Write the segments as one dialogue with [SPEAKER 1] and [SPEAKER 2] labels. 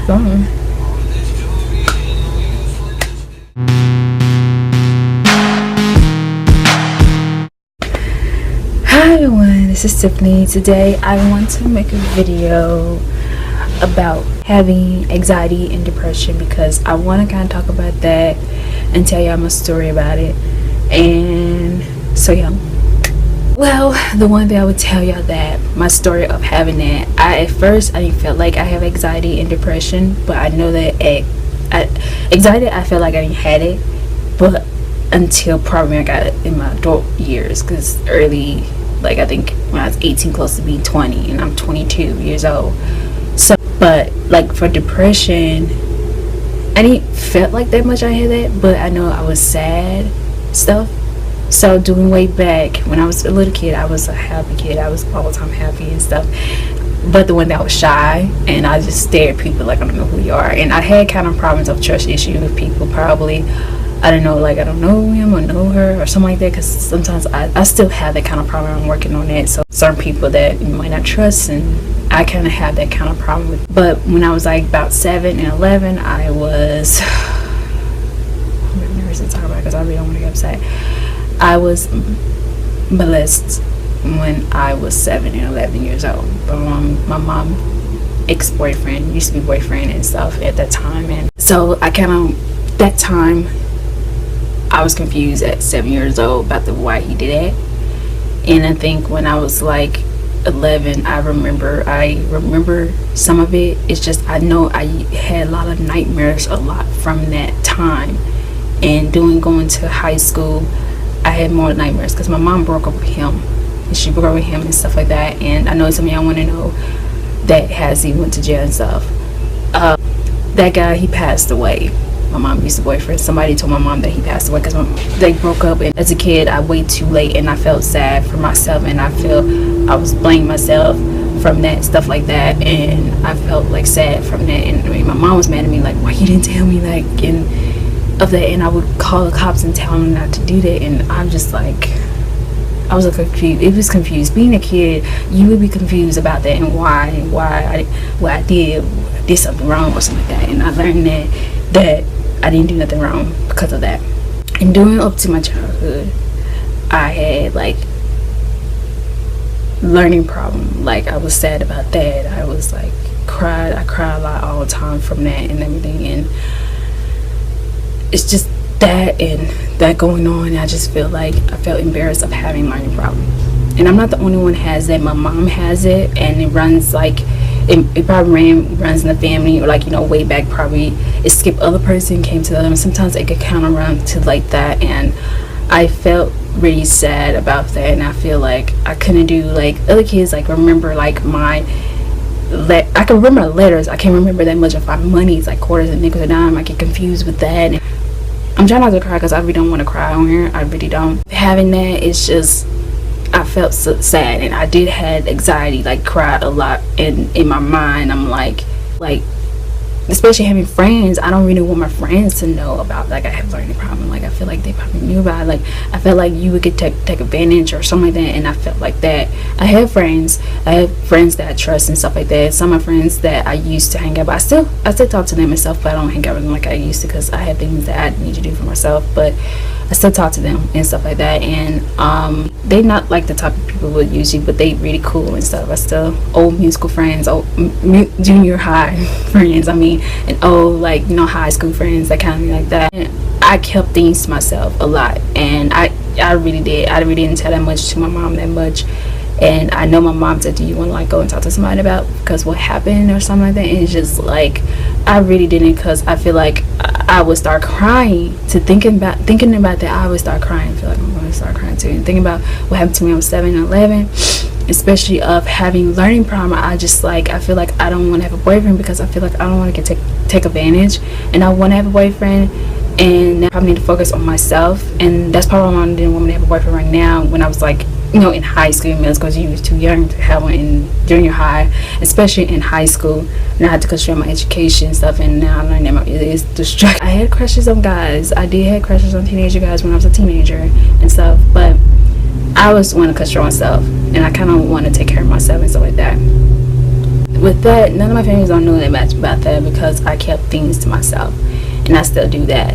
[SPEAKER 1] phone. Hi everyone, this is Tiffany. Today I want to make a video about having anxiety and depression because I want to kind of talk about that and tell y'all my story about it. And so yeah, well, the one thing I would tell y'all that my story of having that, at first I didn't feel like I have anxiety and depression, but I know that anxiety, I felt like I didn't had it, but until probably I got it in my adult years, because early, like I think when I was 18 close to being 20, and I'm 22 years old. So but like for depression, I didn't feel like that much I had that, but I know I was sad stuff. So doing way back when I was a little kid, I was a happy kid. I was all the time happy and stuff, but the one that was shy, and I just stare at people like I don't know who you are. And I had kind of problems of trust issue with people. Probably I don't know, like I don't know him or know her or something like that, because sometimes I still have that kind of problem. I'm working on that. So certain people that you might not trust, and I kind of have that kind of problem with. But when I was like about 7 and 11, I was I'm embarrassed to talk about it because I really don't want to get upset. I was molested when I was 7 and 11 years old by my mom ex-boyfriend, used to be boyfriend and stuff at that time. And so I kind of, that time I was confused at 7 years old about why he did that. And I think when I was like 11, I remember some of it. It's just I know I had a lot of nightmares a lot from that time. And going to high school, I had more nightmares because my mom broke up with him, and she broke up with him and stuff like that. And I know some of y'all want to know that he went to jail and stuff. That guy, he passed away. My mom used to boyfriend. Somebody told my mom that he passed away because they broke up. And as a kid, I waited too late, and I felt sad for myself, and I was blaming myself from that stuff like that, and I felt like sad from that. And I mean, my mom was mad at me like, why you didn't tell me, like, and of that. And I would call the cops and tell them not to do that. And I'm just like, I was confused. It was confused. Being a kid, you would be confused about that and why I did something wrong or something like that. And I learned that I didn't do nothing wrong because of that. And during up to my childhood, I had like learning problem. Like I was sad about that. I was like I cried a lot all the time from that and everything. And it's just that and that going on. I just feel like I felt embarrassed of having learning problem. And I'm not the only one who has that. My mom has it, and it runs like it probably runs in the family, or like, you know, way back probably it skipped other person, came to them. Sometimes it could count around to like that. And I felt really sad about that, and I feel like I couldn't do like other kids, like remember like I can remember letters. I can't remember that much of my monies, like quarters and nickels and dime. I get confused with that. And I'm trying not to cry because I really don't want to cry on here. I really don't. Having that, it's just I felt so sad, and I did have anxiety, like cried a lot. And in my mind, I'm like especially having friends, I don't really want my friends to know about like I have learning problem. Like I feel like they probably knew about it. Like I felt like you would get take advantage or something like that. And I felt like that. I have friends that I trust and stuff like that. Some of my friends that I used to hang out, but I still talk to them and stuff, but I don't hang out with them like I used to because I have things that I need to do for myself. But I still talk to them and stuff like that. And they not like the type of people would usually, but they really cool and stuff. I still old musical friends, old junior high friends, I mean, and old, like, you know, high school friends, that kind of thing like that. And I kept things to myself a lot, and I really did. I really didn't tell that much to my mom that much. And I know my mom said, do you want to like go and talk to somebody about because what happened or something like that? And it's just like I really didn't, because I feel like I would start crying to thinking about that. I would start crying. I feel like I'm going to start crying too, and thinking about what happened to me when I was 7 and 11, especially of having learning problem. I just like, I feel like I don't want to have a boyfriend because I feel like I don't want to get take advantage, and I want to have a boyfriend. And now I need to focus on myself, and that's probably why I didn't want to have a boyfriend right now. When I was like, you know, in high school, because you was too young to have one in junior high, especially in high school. And I had to concentrate on my education and stuff, and now I learned that it is distracting. I had crushes on guys. I did have crushes on teenager guys when I was a teenager and stuff, but I was want to control myself, and I kind of want to take care of myself and stuff like that. with that, none of my families don't know that much about that because I kept things to myself, and I still do that.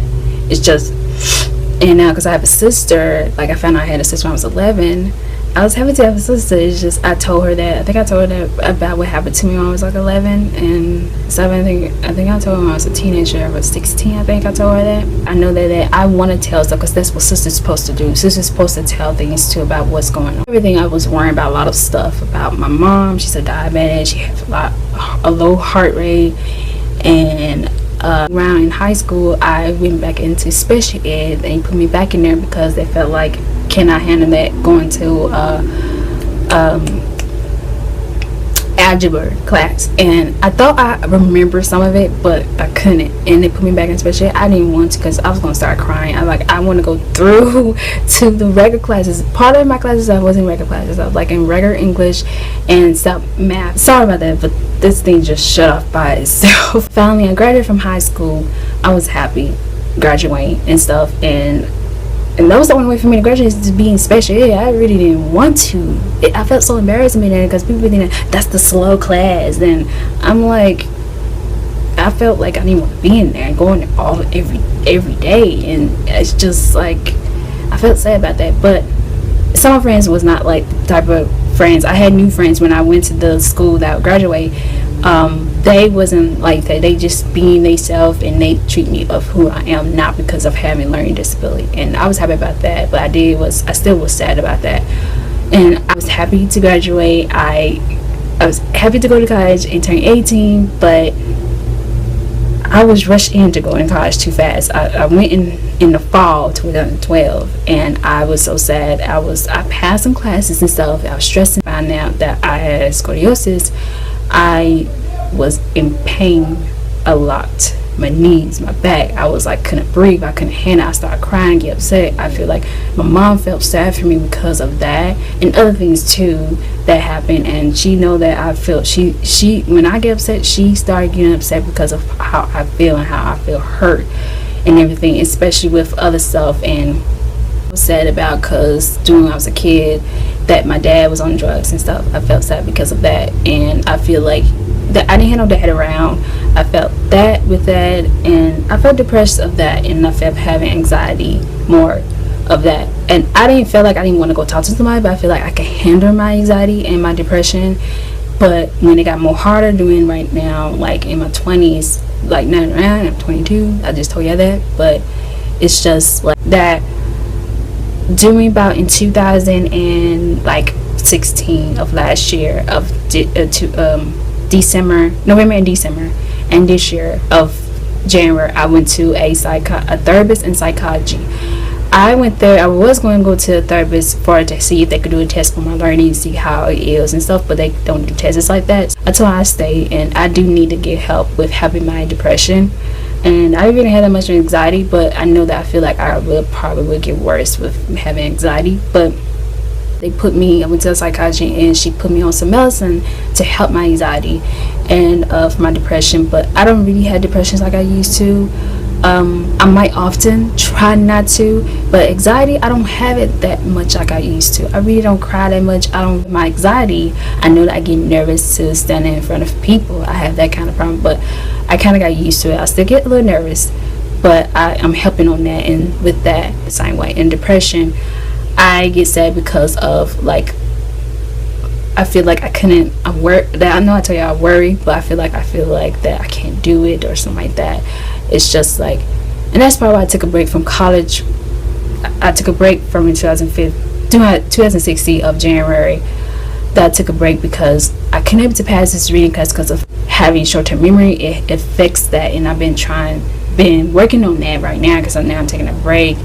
[SPEAKER 1] It's just, and now because I have a sister, like I found out I had a sister when I was 11. I was happy to have a sister. It's just I told her that. I think I told her that about what happened to me when I was like 11 and 7. I think I told her when I was a teenager. I was 16. I think I told her that. I know that I want to tell stuff because that's what sister's supposed to do. Sister's supposed to tell things too about what's going on. Everything I was worrying about, a lot of stuff about my mom. She's a diabetic. She has a low heart rate, and around in high school, I went back into special ed. They put me back in there because they felt like, can I handle that going to algebra class? And I thought I remember some of it, but I couldn't, and they put me back in special ed. I didn't want to because I was gonna start crying. I want to go through to the regular classes. Part of my classes I was in regular classes. I was like in regular English and stuff, math. Sorry about that, but this thing just shut off by itself. Finally, I graduated from high school. I was happy graduating and stuff, and that was the only way for me to graduate, is to be in special ed. I really didn't want to. I felt so embarrassed being there because people think that's the slow class. Then I'm like, I felt like I didn't want to be in there and going there every day, and it's just like I felt sad about that. But some of my friends was not like the type of friends. I had new friends when I went to the school that I would graduate. They wasn't like that. They just being themselves, and they treat me of who I am, not because of having learning disability. And I was happy about that, but I still was sad about that. And I was happy to graduate. I was happy to go to college and turn 18, but I was rushed into going to college too fast. I went in the fall 2012, and I was so sad. I passed some classes and stuff. I was stressing, found out that I had scoliosis. I was in pain a lot. My knees, my back, I was like, couldn't breathe. I couldn't handle it. I started crying, get upset. I feel like my mom felt sad for me because of that, and other things too that happened. And she know that I feel, she when I get upset, she started getting upset because of how I feel and how I feel hurt and everything, especially with other stuff. And I was sad about, because when I was a kid, that my dad was on drugs and stuff. I felt sad because of that, and I feel like that I didn't have no dad around. I felt that with that, and I felt depressed of that, and I felt having anxiety more of that. And I didn't feel like I didn't want to go talk to somebody, but I feel like I can handle my anxiety and my depression. But when it got more harder doing right now, like in my 20s, like now I'm 22, I just told you that, but it's just like that. Doing about in 2016 of last year, of November and December, and this year of January, I went to a therapist in psychology. I went there. I was going to go to a therapist to see if they could do a test for my learning, see how it is and stuff, but they don't do tests like that. Until I stay, and I do need to get help with having my depression. And I really had that much anxiety, but I know that I feel like I will probably get worse with having anxiety. But I went to a psychiatrist, and she put me on some medicine to help my anxiety and for my depression. But I don't really have depressions like I used to. I might often try not to, but anxiety, I don't have it that much like I used to. I really don't cry that much. My anxiety, I know that I get nervous to standing in front of people. I have that kind of problem, but I kind of got used to it. I still get a little nervous, but I'm helping on that, and with that the same way. In depression, I get sad because of, like, I feel like I know I tell you I worry, but I feel like that I can't do it or something like that. It's just like, and that's probably why I took a break from college. I took a break from in 2016 of January. That I took a break because I couldn't able to pass this reading class because of having short-term memory. It affects that, and I've been working on that right now, because now I'm taking a break.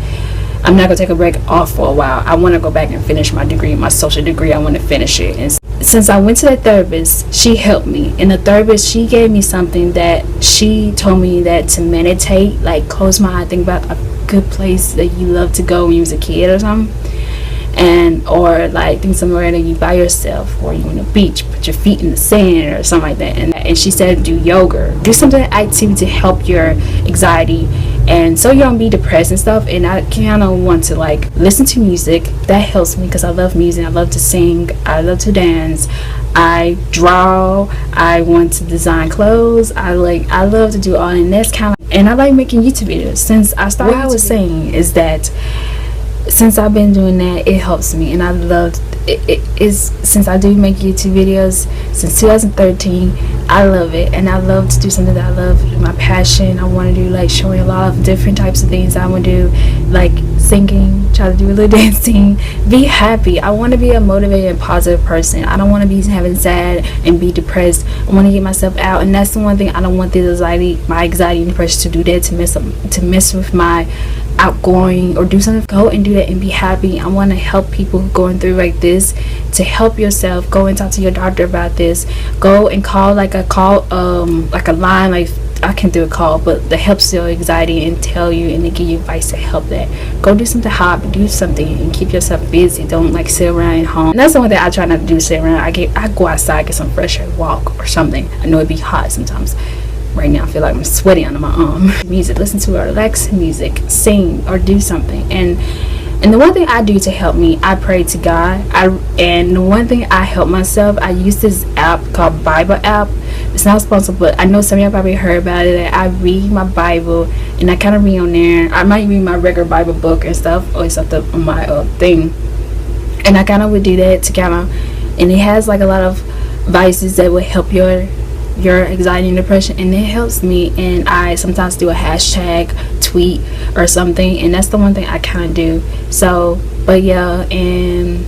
[SPEAKER 1] I'm not gonna take a break off for a while. I want to go back and finish my degree, my social degree. I want to finish it. And since I went to that therapist, she helped me. And the therapist, she gave me something that she told me that to meditate, like close my eye, think about a good place that you love to go when you was a kid or something, or like think somewhere that you by yourself, or you on the beach, put your feet in the sand or something like that. And she said do yoga, do something activity to help your anxiety and so you don't be depressed and stuff. And I kind of want to like listen to music. That helps me because I love music. I love to sing, I love to dance, I draw, I want to design clothes, I love to do all, and that's kind of, and I like making YouTube videos. Since I started, what I was saying is that since I've been doing that, it helps me, and I love it is since I do make YouTube videos since 2013. I love it, and I love to do something that I love, my passion. I want to do like showing a lot of different types of things. I want to do like singing, try to do a little dancing, be happy. I want to be a motivated and positive person. I don't want to be having sad and be depressed. I want to get myself out, and that's the one thing I don't want my anxiety and depression to do that, to mess with my outgoing or do something. Go and do that and be happy. I want to help people going through like this, to help yourself. Go and talk to your doctor about this. Go and call like a line, like I can do a call, but that helps your anxiety and tell you and to give you advice to help that. Go do something hobby, do something and keep yourself busy. Don't like sit around at home. And that's the one thing I try not to do, sit around. I go outside, get some fresh air, walk or something. I know it'd be hot sometimes. Right now I feel like I'm sweaty under my arm. Music, listen to relaxing music, sing or do something. And the one thing I do to help me, I pray to God. And the one thing I help myself, I use this app called Bible app. It's not sponsored, but I know some of y'all probably heard about it. I read my Bible, and I kind of read on there. I might read my regular Bible book and stuff, or something on my thing. And I kind of would do that to kind of, and it has like a lot of advices that will help your anxiety and depression, and it helps me. And I sometimes do a hashtag tweet or something, and that's the one thing I kind of do. So but yeah, and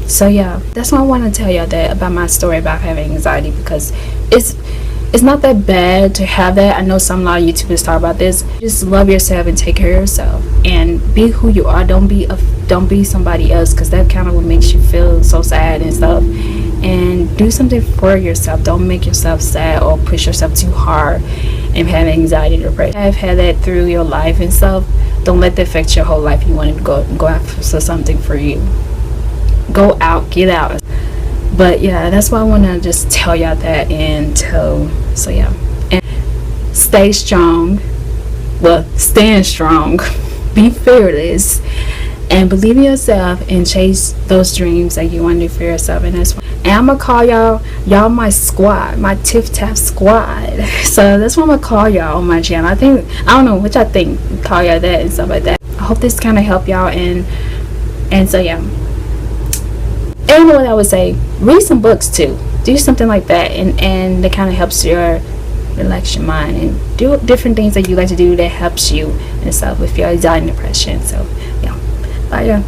[SPEAKER 1] so yeah, that's why I want to tell y'all that about my story about having anxiety, because it's not that bad to have that. I know a lot of YouTubers talk about this. Just love yourself and take care of yourself and be who you are. Don't be somebody else, because that kind of what makes you feel so sad and stuff. And do something for yourself. Don't make yourself sad or push yourself too hard and have anxiety and depression. I've had that through your life and stuff. Don't let that affect your whole life. You want to go out for something for you. Go out, get out. But yeah, that's why I want to just tell y'all that. And so yeah, and stay strong. Well, stand strong. Be fearless. And believe in yourself and chase those dreams that you want to do for yourself. And that's why. And I'm gonna call y'all my squad, my TiffTiffy Squad. So that's what I'm gonna call y'all on my channel. I don't know which I think, call y'all that and stuff like that. I hope this kind of help y'all. And so yeah. And what I would say, read some books too. Do something like that, and that kind of helps relax your mind, and do different things that you like to do that helps you and stuff with your anxiety and depression. So yeah, bye y'all.